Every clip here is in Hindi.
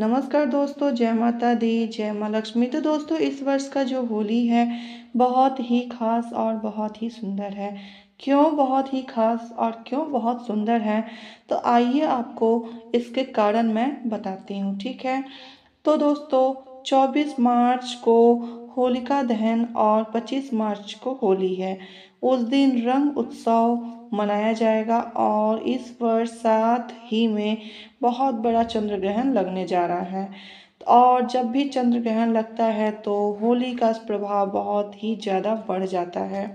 नमस्कार दोस्तों, जय माता दी, जय माँ लक्ष्मी। तो दोस्तों, इस वर्ष का जो होली है बहुत ही खास और बहुत ही सुंदर है। क्यों बहुत ही खास और क्यों बहुत सुंदर है, तो आइए आपको इसके कारण मैं बताती हूँ, ठीक है। तो दोस्तों, 24 मार्च को होलिका दहन और 25 मार्च को होली है। उस दिन रंग उत्सव मनाया जाएगा और इस वर्ष साथ ही में बहुत बड़ा चंद्र ग्रहण लगने जा रहा है। और जब भी चंद्र ग्रहण लगता है तो होली का प्रभाव बहुत ही ज़्यादा बढ़ जाता है।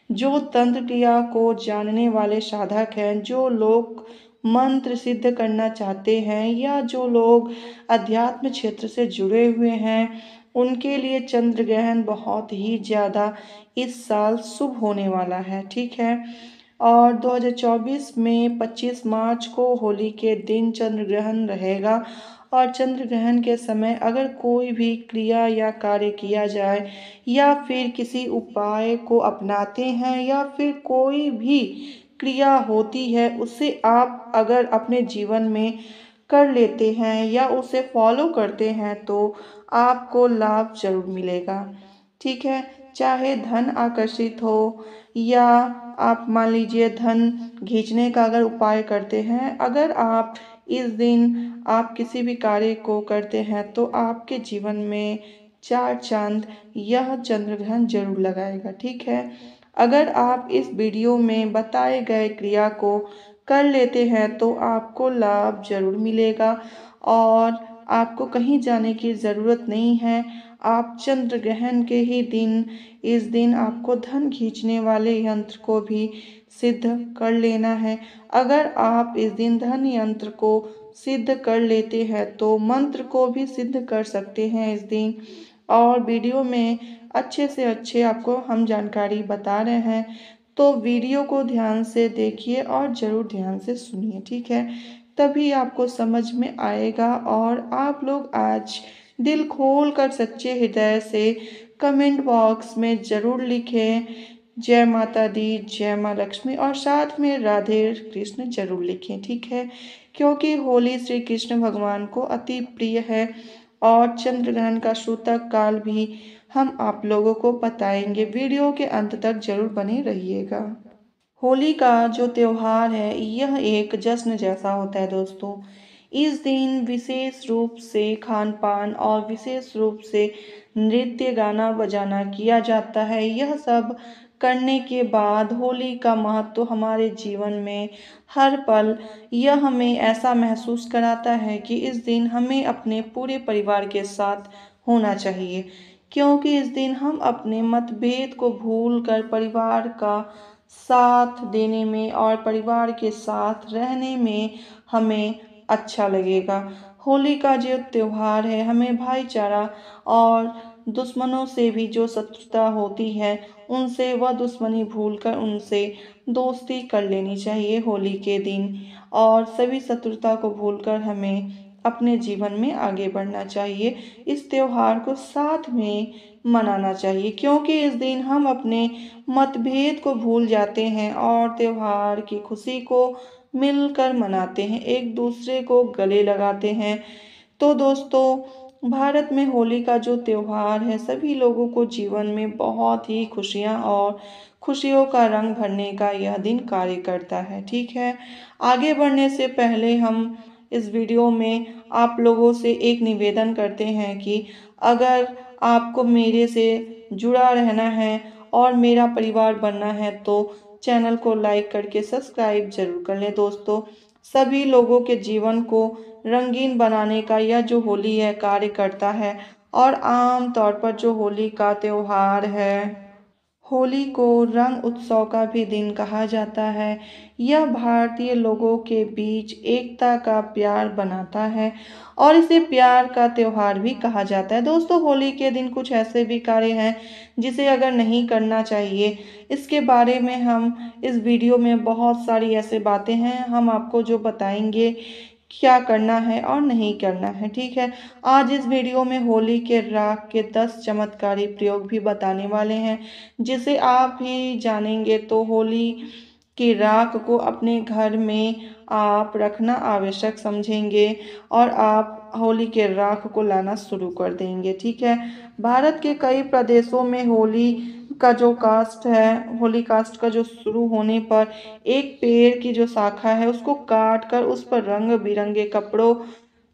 जो तंत्र क्रिया को जानने वाले साधक हैं, जो लोग मंत्र सिद्ध करना चाहते हैं या जो लोग अध्यात्म क्षेत्र से जुड़े हुए हैं, उनके लिए चंद्र ग्रहण बहुत ही ज़्यादा इस साल शुभ होने वाला है, ठीक है। और 2024 में 25 मार्च को होली के दिन चंद्र ग्रहण रहेगा और चंद्र ग्रहण के समय अगर कोई भी क्रिया या कार्य किया जाए या फिर किसी उपाय को अपनाते हैं या फिर कोई भी क्रिया होती है, उसे आप अगर अपने जीवन में कर लेते हैं या उसे फॉलो करते हैं तो आपको लाभ जरूर मिलेगा, ठीक है। चाहे धन आकर्षित हो या आप मान लीजिए धन खींचने का अगर उपाय करते हैं, अगर आप इस दिन आप किसी भी कार्य को करते हैं तो आपके जीवन में चार चांद यह चंद्र ग्रहण जरूर लगाएगा, ठीक है। अगर आप इस वीडियो में बताए गए क्रिया को कर लेते हैं तो आपको लाभ जरूर मिलेगा और आपको कहीं जाने की ज़रूरत नहीं है। आप चंद्र ग्रहण के ही दिन इस दिन आपको धन खींचने वाले यंत्र को भी सिद्ध कर लेना है। अगर आप इस दिन धन यंत्र को सिद्ध कर लेते हैं तो मंत्र को भी सिद्ध कर सकते हैं इस दिन। और वीडियो में अच्छे से अच्छे आपको हम जानकारी बता रहे हैं, तो वीडियो को ध्यान से देखिए और ज़रूर ध्यान से सुनिए, ठीक है। तभी आपको समझ में आएगा और आप लोग आज दिल खोल कर सच्चे हृदय से कमेंट बॉक्स में ज़रूर लिखें जय माता दी, जय माँ लक्ष्मी और साथ में राधे कृष्ण जरूर लिखें, ठीक है। क्योंकि होली श्री कृष्ण भगवान को अति प्रिय है और चंद्र ग्रहण का सूतक काल भी हम आप लोगों को बताएंगे। वीडियो के अंत तक जरूर बने रहिएगा। होली का जो त्योहार है यह एक जश्न जैसा होता है दोस्तों। इस दिन विशेष रूप से खान पान और विशेष रूप से नृत्य गाना बजाना किया जाता है। यह सब करने के बाद होली का महत्व हमारे जीवन में हर पल यह हमें ऐसा महसूस कराता है कि इस दिन हमें अपने पूरे परिवार के साथ होना चाहिए, क्योंकि इस दिन हम अपने मतभेद को भूलकर परिवार का साथ देने में और परिवार के साथ रहने में हमें अच्छा लगेगा। होली का जो त्योहार है हमें भाईचारा और दुश्मनों से भी जो शत्रुता होती है उनसे वह दुश्मनी भूलकर उनसे दोस्ती कर लेनी चाहिए होली के दिन। और सभी शत्रुता को भूलकर हमें अपने जीवन में आगे बढ़ना चाहिए। इस त्योहार को साथ में मनाना चाहिए, क्योंकि इस दिन हम अपने मतभेद को भूल जाते हैं और त्योहार की खुशी को मिलकर मनाते हैं, एक दूसरे को गले लगाते हैं। तो दोस्तों, भारत में होली का जो त्योहार है सभी लोगों को जीवन में बहुत ही खुशियाँ और खुशियों का रंग भरने का यह दिन कार्य करता है, ठीक है। आगे बढ़ने से पहले हम इस वीडियो में आप लोगों से एक निवेदन करते हैं कि अगर आपको मेरे से जुड़ा रहना है और मेरा परिवार बनना है तो चैनल को लाइक करके सब्सक्राइब जरूर कर लें दोस्तों। सभी लोगों के जीवन को रंगीन बनाने का यह जो होली है कार्य करता है। और आम तौर पर जो होली का त्योहार है, होली को रंग उत्सव का भी दिन कहा जाता है। यह भारतीय लोगों के बीच एकता का प्यार बनाता है और इसे प्यार का त्योहार भी कहा जाता है। दोस्तों, होली के दिन कुछ ऐसे भी कार्य हैं जिसे अगर नहीं करना चाहिए, इसके बारे में हम इस वीडियो में बहुत सारी ऐसे बातें हैं हम आपको जो बताएंगे क्या करना है और नहीं करना है, ठीक है। आज इस वीडियो में होली के राग के 10 चमत्कारी प्रयोग भी बताने वाले हैं, जिसे आप भी जानेंगे तो होली की राख को अपने घर में आप रखना आवश्यक समझेंगे और आप होली के राख को लाना शुरू कर देंगे। ठीक है। भारत के कई प्रदेशों में होली का जो कास्ट है, होली कास्ट का जो शुरू होने पर एक पेड़ की जो शाखा है उसको काट कर उस पर रंग बिरंगे कपड़ों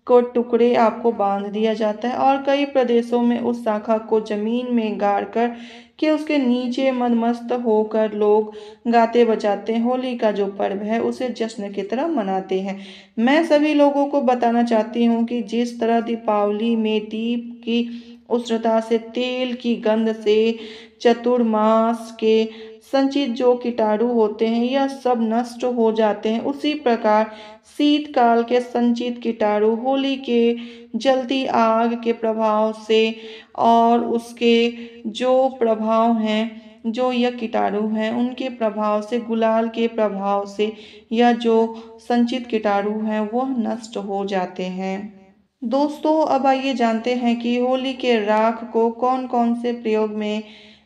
को टुकड़े आपको बांध दिया जाता है और कई प्रदेशों में उस शाखा को जमीन में गाड़ कर के उसके नीचे मदमस्त होकर लोग गाते बजाते होली का जो पर्व है उसे जश्न की तरह मनाते हैं। मैं सभी लोगों को बताना चाहती हूँ कि जिस तरह दीपावली में दीप की उष्णता से, तेल की गंध से, चतुर्मास के संचित जो कीटाणु होते हैं यह सब नष्ट हो जाते हैं, उसी प्रकार शीतकाल के संचित कीटाणु होली के जलती आग के प्रभाव से और उसके जो प्रभाव हैं, जो यह कीटाणु हैं उनके प्रभाव से, गुलाल के प्रभाव से यह जो संचित कीटाणु हैं वह नष्ट हो जाते हैं। दोस्तों अब आइए जानते हैं कि होली के राख को कौन कौन से प्रयोग में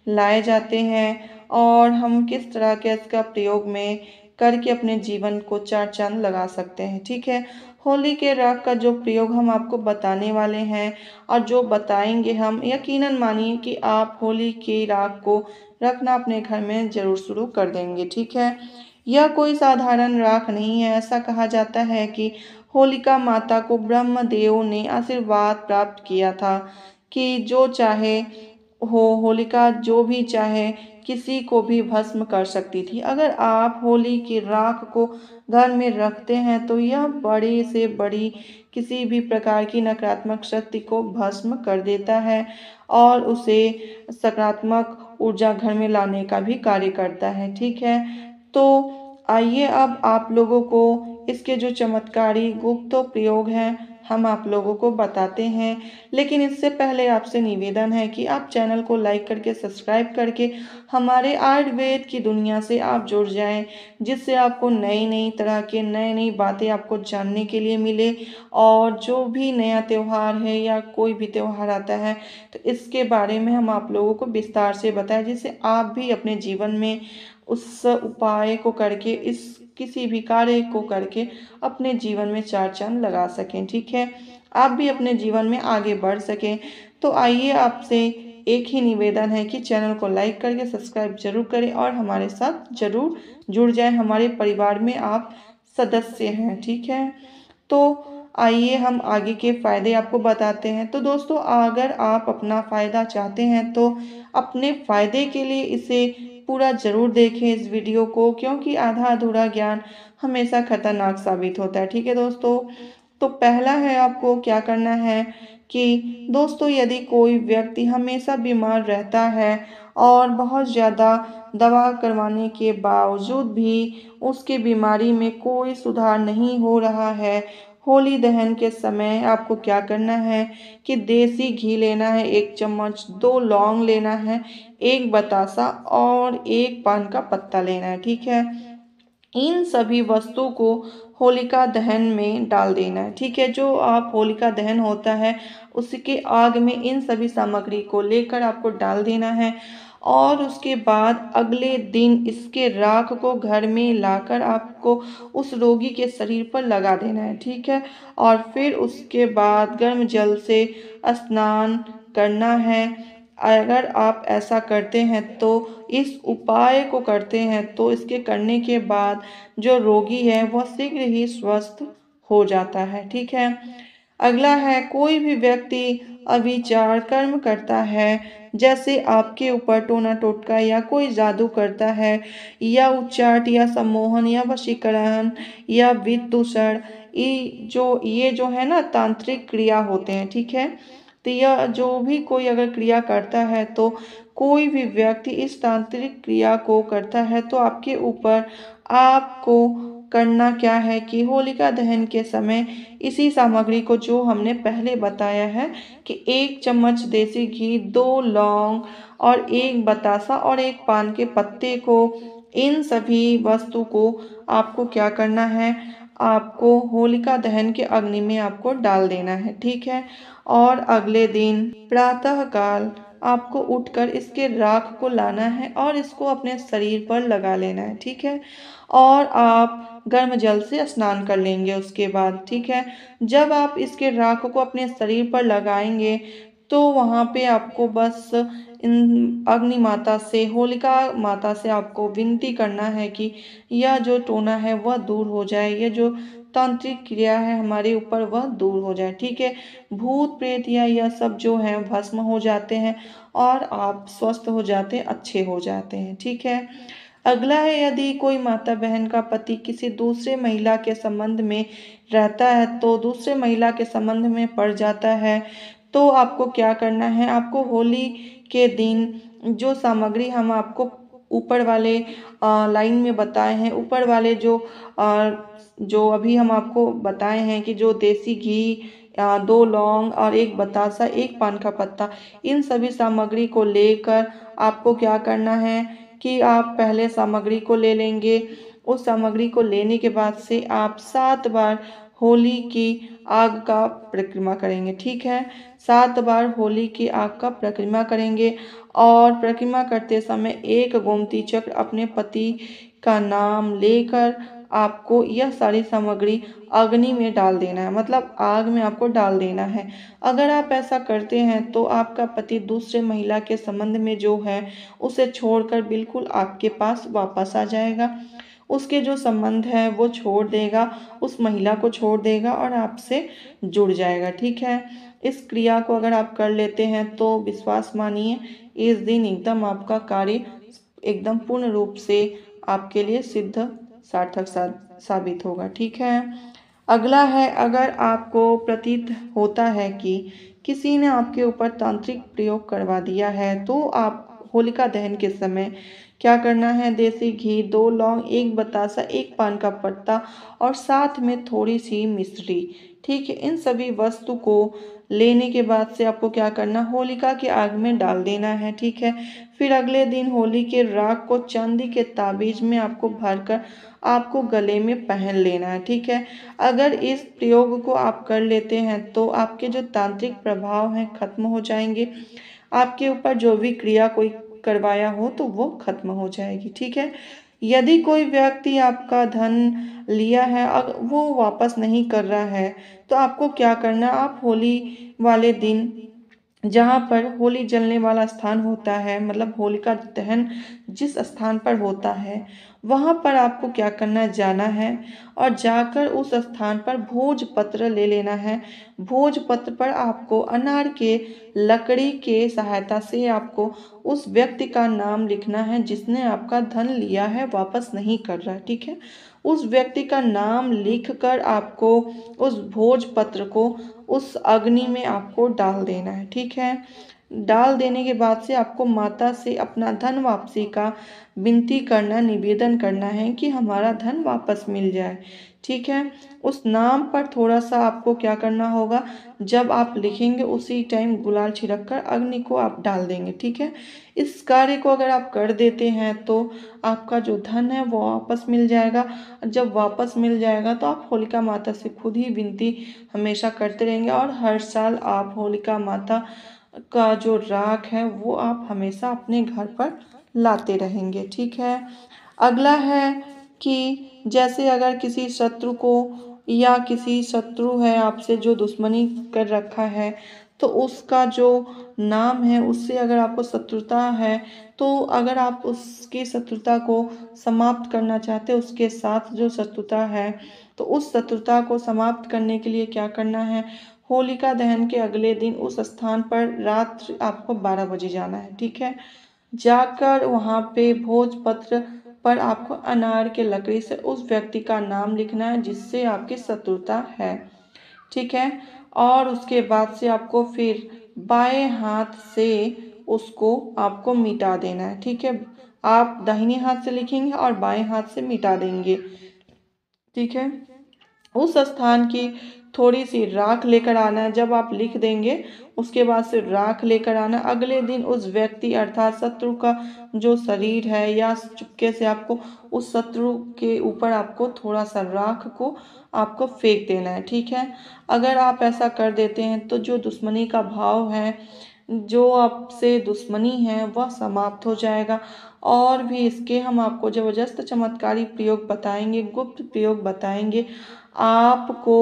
लाए जाते हैं और हम किस तरह के इसका प्रयोग में करके अपने जीवन को चार चांद लगा सकते हैं। ठीक है। होली के राख का जो प्रयोग हम आपको बताने वाले हैं और जो बताएंगे हम, यकीनन मानिए कि आप होली की राख को रखना अपने घर में जरूर शुरू कर देंगे। ठीक है। यह कोई साधारण राख नहीं है। ऐसा कहा जाता है कि होलिका माता को ब्रह्मदेव ने आशीर्वाद प्राप्त किया था कि जो चाहे हो, होलिका जो भी चाहे किसी को भी भस्म कर सकती थी। अगर आप होली की राख को घर में रखते हैं तो यह बड़ी से बड़ी किसी भी प्रकार की नकारात्मक शक्ति को भस्म कर देता है और उसे सकारात्मक ऊर्जा घर में लाने का भी कार्य करता है। ठीक है। तो आइए अब आप लोगों को इसके जो चमत्कारी गुप्त प्रयोग हैं हम आप लोगों को बताते हैं। लेकिन इससे पहले आपसे निवेदन है कि आप चैनल को लाइक करके सब्सक्राइब करके हमारे आयुर्वेद की दुनिया से आप जुड़ जाएं, जिससे आपको नई नई तरह के नई नई बातें आपको जानने के लिए मिले और जो भी नया त्यौहार है या कोई भी त्यौहार आता है तो इसके बारे में हम आप लोगों को विस्तार से बताएं, जिससे आप भी अपने जीवन में उस उपाय को करके, इस किसी भी कार्य को करके अपने जीवन में चार चांद लगा सकें। ठीक है। आप भी अपने जीवन में आगे बढ़ सकें। तो आइए आपसे एक ही निवेदन है कि चैनल को लाइक करके सब्सक्राइब जरूर करें और हमारे साथ जरूर जुड़ जाएं। हमारे परिवार में आप सदस्य हैं। ठीक है। तो आइए हम आगे के फायदे आपको बताते हैं। तो दोस्तों अगर आप अपना फायदा चाहते हैं तो अपने फायदे के लिए इसे पूरा जरूर देखें इस वीडियो को, क्योंकि आधा अधूरा ज्ञान हमेशा खतरनाक साबित होता है। ठीक है दोस्तों। तो पहला है आपको क्या करना है कि दोस्तों यदि कोई व्यक्ति हमेशा बीमार रहता है और बहुत ज़्यादा दवा करवाने के बावजूद भी उसकी बीमारी में कोई सुधार नहीं हो रहा है, होली दहन के समय आपको क्या करना है कि देसी घी लेना है 1 चम्मच, 2 लौंग लेना है, 1 बतासा और 1 पान का पत्ता लेना है। ठीक है। इन सभी वस्तु को होलिका दहन में डाल देना है। ठीक है। जो आप होलिका दहन होता है उसके आग में इन सभी सामग्री को लेकर आपको डाल देना है और उसके बाद अगले दिन इसके राख को घर में लाकर आपको उस रोगी के शरीर पर लगा देना है। ठीक है। और फिर उसके बाद गर्म जल से स्नान करना है। अगर आप ऐसा करते हैं तो इस उपाय को करते हैं तो इसके करने के बाद जो रोगी है वह शीघ्र ही स्वस्थ हो जाता है। ठीक है। अगला है कोई भी व्यक्ति अभिचार कर्म करता है, जैसे आपके ऊपर टोना टोटका या कोई जादू करता है या उच्चाट या सम्मोहन या वशीकरण या विदूषण, ये जो है ना तांत्रिक क्रिया होते हैं। ठीक है। तो यह जो भी कोई अगर क्रिया करता है तो कोई भी व्यक्ति इस तांत्रिक क्रिया को करता है तो आपके ऊपर आपको करना क्या है कि होलिका दहन के समय इसी सामग्री को जो हमने पहले बताया है कि 1 चम्मच देसी घी, 2 लौंग और 1 बतासा और 1 पान के पत्ते को, इन सभी वस्तु को आपको क्या करना है, आपको होलिका दहन के अग्नि में आपको डाल देना है। ठीक है। और अगले दिन प्रातः काल आपको उठकर इसके राख को लाना है और इसको अपने शरीर पर लगा लेना है, ठीक है। और आप गर्म जल से स्नान कर लेंगे उसके बाद, ठीक है। जब आप इसके राख को अपने शरीर पर लगाएंगे तो वहाँ पे आपको बस इन अग्नि माता से, होलिका माता से आपको विनती करना है कि यह जो टोना है वह दूर हो जाए, यह जो तांत्रिक क्रिया है हमारे ऊपर वह दूर हो जाए, ठीक है। भूत प्रेत या यह सब जो है भस्म हो जाते हैं और आप स्वस्थ हो जाते हैं, अच्छे हो जाते हैं, ठीक है। अगला है, यदि कोई माता बहन का पति किसी दूसरे महिला के संबंध में रहता है, तो दूसरे महिला के संबंध में पड़ जाता है, तो आपको क्या करना है, आपको होली के दिन जो सामग्री हम आपको ऊपर वाले लाइन में बताए हैं, ऊपर वाले जो अभी हम आपको बताए हैं कि जो देसी घी, 2 लौंग और 1 बतासा, 1 पान का पत्ता, इन सभी सामग्री को लेकर आपको क्या करना है कि आप पहले सामग्री को ले लेंगे। उस सामग्री को लेने के बाद से आप 7 बार होली की आग का परिक्रमा करेंगे, ठीक है। 7 बार होली की आग का परिक्रमा करेंगे और परिक्रमा करते समय एक गोमती चक्र अपने पति का नाम लेकर आपको यह सारी सामग्री अग्नि में डाल देना है, मतलब आग में आपको डाल देना है। अगर आप ऐसा करते हैं तो आपका पति दूसरे महिला के संबंध में जो है उसे छोड़कर बिल्कुल आपके पास वापस आ जाएगा। उसके जो संबंध है वो छोड़ देगा, उस महिला को छोड़ देगा और आपसे जुड़ जाएगा, ठीक है। इस क्रिया को अगर आप कर लेते हैं तो विश्वास मानिए, इस दिन एकदम आपका कार्य एकदम पूर्ण रूप से आपके लिए सिद्ध सार्थक साबित होगा, ठीक है। अगला है, अगर आपको प्रतीत होता है कि किसी ने आपके ऊपर तांत्रिक प्रयोग करवा दिया है, तो आप होलिका दहन के समय क्या करना है, देसी घी, 2 लौंग, 1 बतासा, 1 पान का पत्ता और साथ में थोड़ी सी मिश्री, ठीक है। इन सभी वस्तु को लेने के बाद से आपको क्या करना, होलिका की आग में डाल देना है, ठीक है। फिर अगले दिन होली के राख को चांदी के ताबीज में आपको भरकर आपको गले में पहन लेना है, ठीक है। अगर इस प्रयोग को आप कर लेते हैं तो आपके जो तांत्रिक प्रभाव हैं खत्म हो जाएंगे, आपके ऊपर जो भी क्रिया कोई करवाया हो तो वो खत्म हो जाएगी, ठीक है। यदि कोई व्यक्ति आपका धन लिया है और वो वापस नहीं कर रहा है, तो आपको क्या करना, आप होली वाले दिन जहाँ पर होली जलने वाला स्थान होता है, मतलब होलिका दहन जिस स्थान पर होता है, वहाँ पर आपको क्या करना, जाना है और जाकर उस स्थान पर भोजपत्र ले लेना है। भोजपत्र पर आपको अनार के लकड़ी के सहायता से आपको उस व्यक्ति का नाम लिखना है जिसने आपका धन लिया है, वापस नहीं कर रहा है, ठीक है। उस व्यक्ति का नाम लिखकर आपको उस भोजपत्र को उस अग्नि में आपको डाल देना है, ठीक है। डाल देने के बाद से आपको माता से अपना धन वापसी का विनती करना, निवेदन करना है कि हमारा धन वापस मिल जाए, ठीक है। उस नाम पर थोड़ा सा आपको क्या करना होगा, जब आप लिखेंगे उसी टाइम गुलाल छिड़क कर अग्नि को आप डाल देंगे, ठीक है। इस कार्य को अगर आप कर देते हैं तो आपका जो धन है वो वापस मिल जाएगा। जब वापस मिल जाएगा तो आप होलिका माता से खुद ही विनती हमेशा करते रहेंगे और हर साल आप होलिका माता का जो राख है वो आप हमेशा अपने घर पर लाते रहेंगे, ठीक है। अगला है कि जैसे अगर किसी शत्रु को या किसी शत्रु है आपसे जो दुश्मनी कर रखा है, तो उसका जो नाम है उससे अगर आपको शत्रुता है, तो अगर आप उसकी शत्रुता को समाप्त करना चाहते हैं, उसके साथ जो शत्रुता है, तो उस शत्रुता को समाप्त करने के लिए क्या करना है, होलिका दहन के अगले दिन उस स्थान पर रात्रि आपको 12 बजे जाना है, ठीक है। जाकर वहाँ पे भोजपत्र पर आपको अनार के लकड़ी से उस व्यक्ति का नाम लिखना है जिससे आपकी शत्रुता है, ठीक है। और उसके बाद से आपको फिर बाएं हाथ से उसको आपको मिटा देना है, ठीक है। आप दाहिने हाथ से लिखेंगे और बाएं हाथ से मिटा देंगे, ठीक है। उस स्थान की थोड़ी सी राख लेकर आना है। जब आप लिख देंगे उसके बाद से राख लेकर आना। अगले दिन उस व्यक्ति अर्थात शत्रु का जो शरीर है या चुपके से आपको उस शत्रु के ऊपर आपको थोड़ा सा राख को आपको फेंक देना है, ठीक है। अगर आप ऐसा कर देते हैं तो जो दुश्मनी का भाव है जो आपसे दुश्मनी है वह समाप्त हो जाएगा। और भी इसके हम आपको ज़बरदस्त चमत्कारी प्रयोग बताएंगे, गुप्त प्रयोग बताएंगे। आपको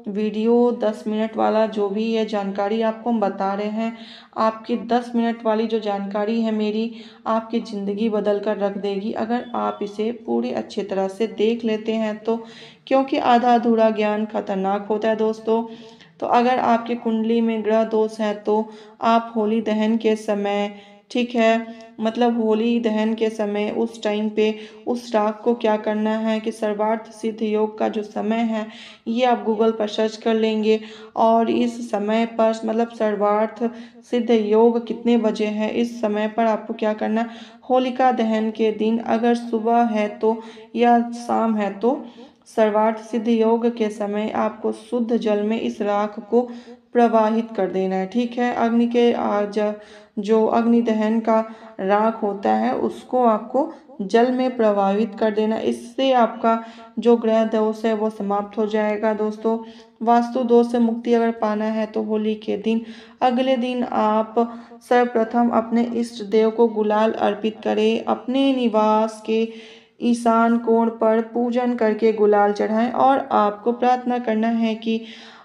वीडियो 10 मिनट वाला जो भी है जानकारी आपको हम बता रहे हैं, आपकी 10 मिनट वाली जो जानकारी है मेरी, आपकी ज़िंदगी बदल कर रख देगी अगर आप इसे पूरी अच्छी तरह से देख लेते हैं तो। क्योंकि आधा अधूरा ज्ञान खतरनाक होता है दोस्तों। तो अगर आपकी कुंडली में ग्रह दोष है तो आप होली दहन के समय, ठीक है, मतलब होली दहन के समय उस टाइम पे उस राग को क्या करना है कि सर्वार्थ सिद्ध योग का जो समय है ये आप गूगल पर सर्च कर लेंगे। और इस समय पर मतलब सर्वार्थ सिद्ध योग कितने बजे है, इस समय पर आपको क्या करना है, होलिका दहन के दिन अगर सुबह है तो या शाम है तो सर्वार्थ सिद्ध योग के समय आपको शुद्ध जल में इस राख को प्रवाहित कर देना है। ठीक है, अग्नि के जो अग्नि दहन का राख होता है उसको आपको जल में प्रवाहित कर देना। इससे आपका जो ग्रह दोष है वो समाप्त हो जाएगा दोस्तों। वास्तु दोष से मुक्ति अगर पाना है तो होली के दिन अगले दिन आप सर्वप्रथम अपने इष्ट देव को गुलाल अर्पित करें। अपने निवास के ईशान कोण पर पूजन करके गुलाल चढ़ाएं और आपको प्रार्थना करना है कि,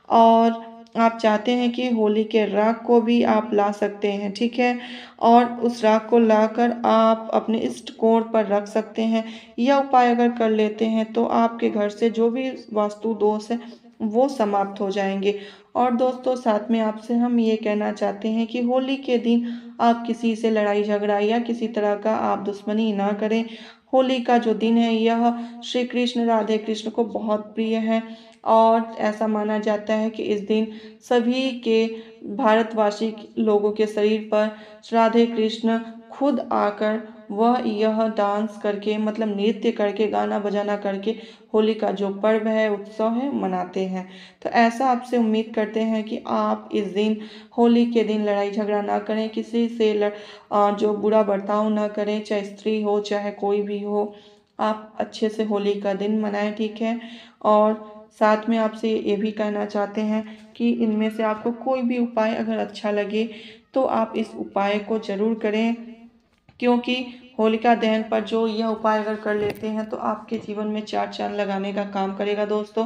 और आप चाहते हैं कि होली के राख को भी आप ला सकते हैं, ठीक है, और उस राख को लाकर आप अपने इष्ट कोण पर रख सकते हैं। यह उपाय अगर कर लेते हैं तो आपके घर से जो भी वास्तु दोष है वो समाप्त हो जाएंगे। और दोस्तों साथ में आपसे हम ये कहना चाहते हैं कि होली के दिन आप किसी से लड़ाई झगड़ा या किसी तरह का आप दुश्मनी ना करें। होली का जो दिन है यह श्री कृष्ण राधे कृष्ण को बहुत प्रिय है और ऐसा माना जाता है कि इस दिन सभी के भारतवासी लोगों के शरीर पर राधे कृष्ण खुद आकर वह यह डांस करके मतलब नृत्य करके गाना बजाना करके होली का जो पर्व है उत्सव है मनाते हैं। तो ऐसा आपसे उम्मीद करते हैं कि आप इस दिन होली के दिन लड़ाई झगड़ा ना करें, किसी से जो बुरा बर्ताव ना करें, चाहे स्त्री हो चाहे कोई भी हो, आप अच्छे से होली का दिन मनाएं, ठीक है। और साथ में आपसे ये भी कहना चाहते हैं कि इनमें से आपको कोई भी उपाय अगर अच्छा लगे तो आप इस उपाय को जरूर करें। क्योंकि होलिका दहन पर जो यह उपाय अगर कर लेते हैं तो आपके जीवन में चार चांद लगाने का काम करेगा दोस्तों।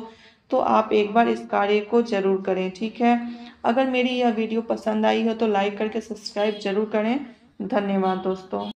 तो आप एक बार इस कार्य को जरूर करें, ठीक है। अगर मेरी यह वीडियो पसंद आई हो तो लाइक करके सब्सक्राइब जरूर करें। धन्यवाद दोस्तों।